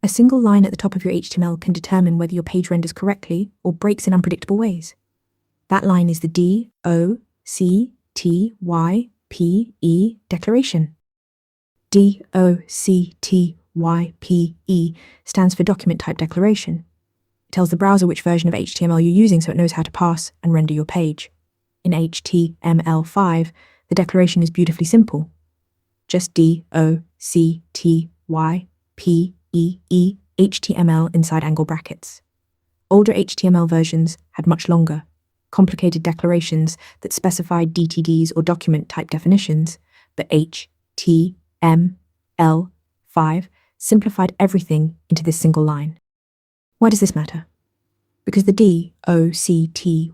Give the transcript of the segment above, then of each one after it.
A single line at the top of your HTML can determine whether your page renders correctly or breaks in unpredictable ways. That line is the DOCTYPE declaration. DOCTYPE stands for document type declaration. It tells the browser which version of HTML you're using so it knows how to parse and render your page. In HTML5, the declaration is beautifully simple. Just DOCTYPE HTML inside angle brackets. Older HTML versions had much longer, complicated declarations that specified DTDs or document type definitions, but HTML5 simplified everything into this single line. Why does this matter? Because the DOCTYPE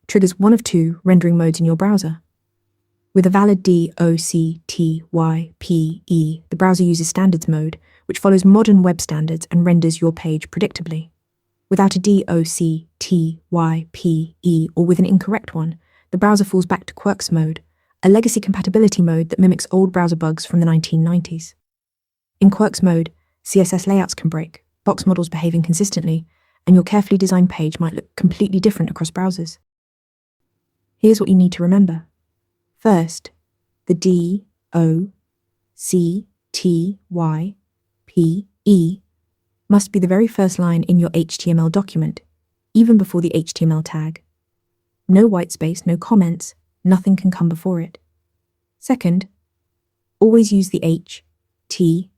triggers one of two rendering modes in your browser. With a valid DOCTYPE, the browser uses standards mode, which follows modern web standards and renders your page predictably. Without a DOCTYPE, or with an incorrect one, the browser falls back to quirks mode, a legacy compatibility mode that mimics old browser bugs from the 1990s. In quirks mode, CSS layouts can break, box models behave inconsistently, and your carefully designed page might look completely different across browsers. Here's what you need to remember. First, the DOCTYPE must be the very first line in your HTML document, even before the HTML tag. No white space, no comments, nothing can come before it. Second, always use the HTML5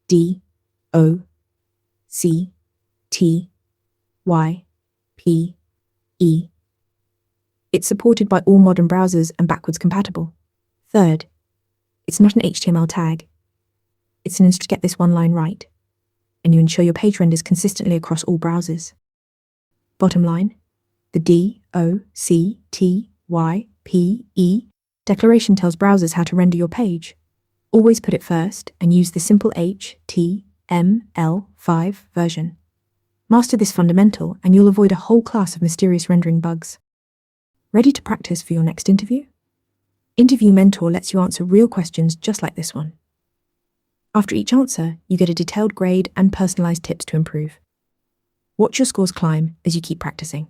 DOCTYPE. It's supported by all modern browsers and backwards compatible. Third, it's not an HTML tag. It's an instant to get this one line right, and you ensure your page renders consistently across all browsers. Bottom line, the DOCTYPE declaration tells browsers how to render your page. Always put it first and use the simple HTML5 version. Master this fundamental and you'll avoid a whole class of mysterious rendering bugs. Ready to practice for your next interview? Interview Mentor lets you answer real questions just like this one. After each answer, you get a detailed grade and personalized tips to improve. Watch your scores climb as you keep practicing.